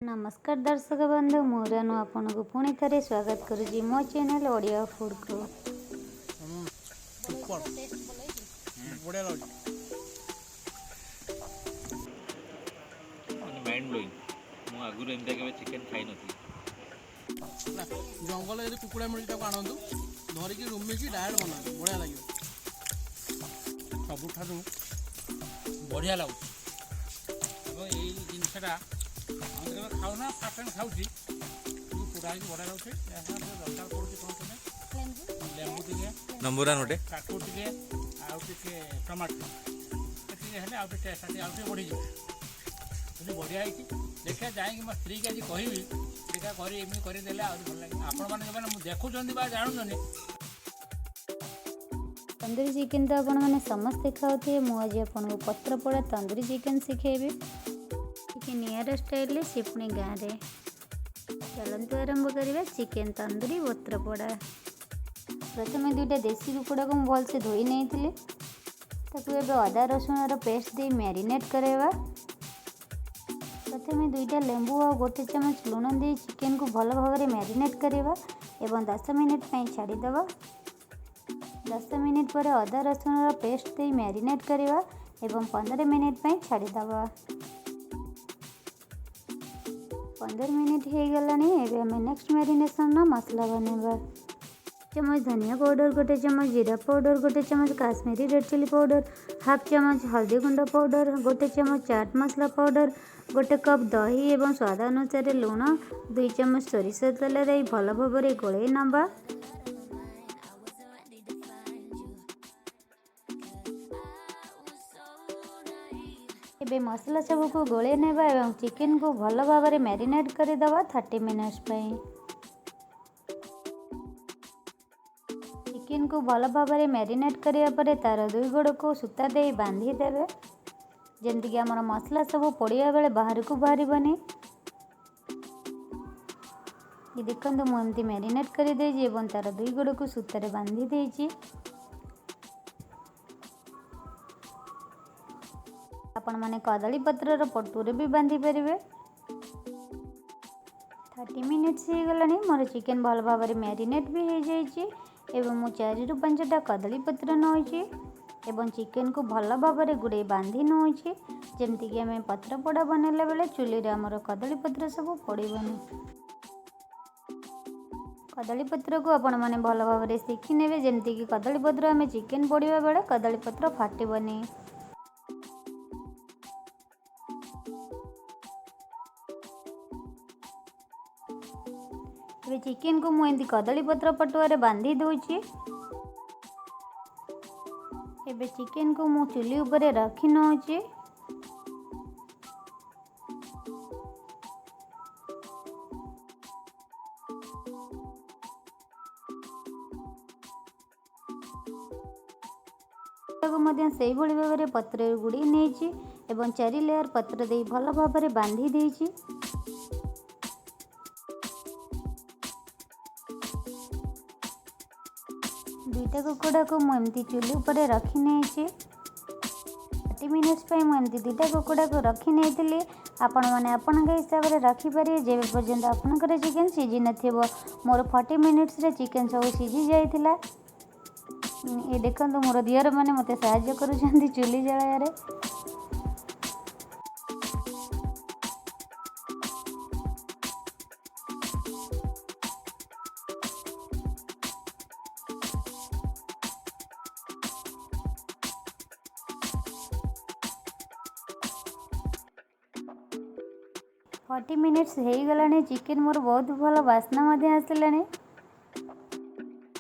नमस्कार दर्शक बंधु मुरनु आपन को पुणी थे स्वागत करुँगी मो चैनल ओडिया फूड को। माइंड ब्लोइंग मु आगुर एमता केबे चिकन खाइ नथि जंगल यदि कुकुड़ा मिलता को आनंदु धरिकी रुमिकी डायरेक्ट बनातु बढ़िया लगे सबुठारु बढ़िया लगुच ए जिनसटा हम खाऊ ना फास्ट टाइम खाऊची पूरा ही बढ़िया लगुच दरकार पड़ुची कौन कने लेंबू टिके नंबरा नोटे काकू टिके आउ टिके टमाटो टिके हेले आउ टिके टेस्ट आउ टिके बढ़ी जो बढ़िया है देखिए जाए मो स्त्री के आज कहबी देखा कर एमती करदेले आज भल लगे आपण मैंने देखुं बा जानूँ तंदूरी चिकेन तो आपण मैंने समस्ते खाऊे मुझे आपन को पत्र पोड़ा तंदूरी चिकेन शिखेबी कि नियर स्टाइल से पुणी गाँव में चलतु आरंभ करवा चिकेन तंदूरी पत्र पोड़ा। प्रथम दुईटा देसी कुकुड़ा को भलसे धोई नहीं अदा रसुण पेस्ट दे मैरिनेट करवा। प्रथम दुईटा लेंबू और गोटे चमच लुण दे चिकेन को भल भाव में मैरिनेट करवा एवं 10 मिनिट छाड़ीदे। 10 मिनिट पर अदा रसुण पेस्ट दे मैरिनेट करवा एवं 15 मिनिट छाड़ीदे। 15 मिनिट हो गलानी एबे हमें नेक्स्ट मैरिनेशन मसला बनवा। चमच धनिया पाउडर गोटे चमच जीरा पाउडर गोटे चमच Kashmiri red chilli powder half चमच हल्दी गुंड पाउडर गोटे चमच चाट मसला पाउडर गोटे कप दही एवं स्वाद अनुसार लुण 2 चमच सोरिष तेल दे भल भाव में गोले नवा। एबे मसला सब को गोले नेबा एवं चिकेन को भल भाव में मैरिनेट करदेवा 30 मिनट्स पई। चिकेन को भल भाव में मैरिनेट करिया परे तार 2 गोड़ को सूता दे बांधी देवे जेमती कि आमर मसला सब पड़िया बेले बाहर को बाहरबनी। ये देखो मुझे मैरिनेट कर तार 2 गोड़ को सूतार बांधी देछि। आपण माने कदली पत्रर पटुरे भी बांधी पारे। 30 मिनिट्स हो गलानी मोर चिकेन भल भाव में मैरिनेट भी हो जाइए एवं मु 4 ରୁ 5टा कदली पत्र नौची एवं चिकेन को भल भाव में गुड़े बांधी नौची जेमती कि आम पत्र पोड़ा बनैला बेले चुली रे आमर कदली पत्र सब पड़बनी। कदली पत्र को आपण माने भल भाव में शिखी नेबे जेमती कि कदली पत्र आम चिकेन पोड़ा बेले कदली पत्र फाटबनी। ये चिकेन को मुझे कदली पत्र पटुआरे बांधी दूची। एबे चिकेन को मु चुली ऊपर रखी नौची। से भाव में पत्र गुड़ी नहीं एवं 4 लेयर पत्र दे भल भाव में बांधी देछि। दुईटा कुकुड़ा को मुझे चुली उपर रखी नहीं 30 मिनिट्स मुझे 2टा कुकुड़ा को रखी नहीं आपण मैंने आपण हिसाब से रखिपारे जब पर्यंत आपंकर चिकेन सीझी नथिबो। मोर 40 मिनिट्स रे चिकेन सब सीझी जाइथिला। ये देखो मोर दियर मैंने मत साहाय्य करुछंती चुली जलायारे। फोर्टी मिनिट्स हो गलानी चिकेन मोर बहुत भल बास्ना आसलानी।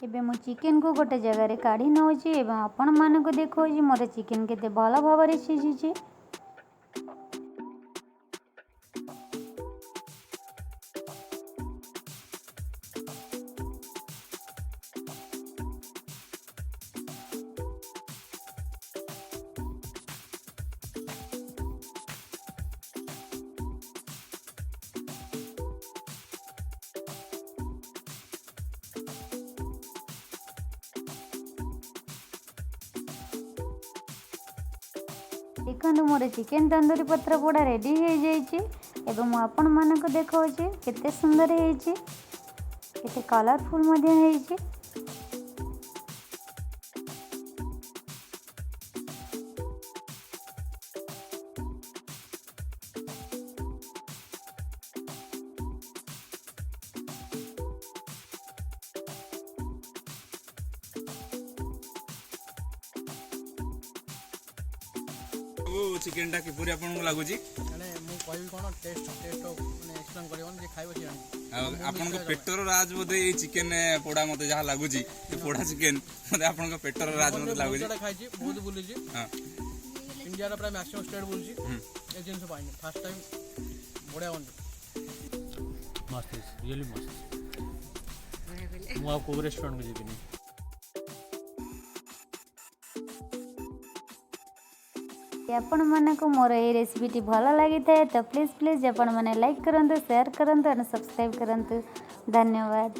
एबे मो चिकेन को गोटे जगह काढ़ी नौची एवं आपण मानक देखो मोर चिकेन केते भल भाव में सीझी। देखो मोर चिकेन तंदूरी पत्र पोड़ा रेडी हो जाइए। एवं मु आपण मानक देखौछि केते सुंदर हेछि केते कलरफुल मध्य हेछि। चिकेन टा किपरि आपन लागुची माने मु कहबी कोन टेस्ट माने एक्सप्लेन करबन जे खाइबो छी आपन को पेटर राज बोधे ये चिकेन पोड़ा मते जहा लागुची ये पोड़ा चिकेन मते आपन को पेटर राज मते लागुची बहुत खाइची बहुत बुलिची हां इंडिया रा प्राय मैक्सिमम स्टेट बुलिची ए जिंस पाइनी फर्स्ट टाइम बढिया बन मस्त रियली मस्त मु आ को रेस्टोरेंट को जेबिनी। आपण मानक मोर ये रेसिपीटी भल लगी थाए तो प्लीज आपण मैंने लाइक करंतु शेयर करंतु और सब्सक्राइब करंतु। धन्यवाद।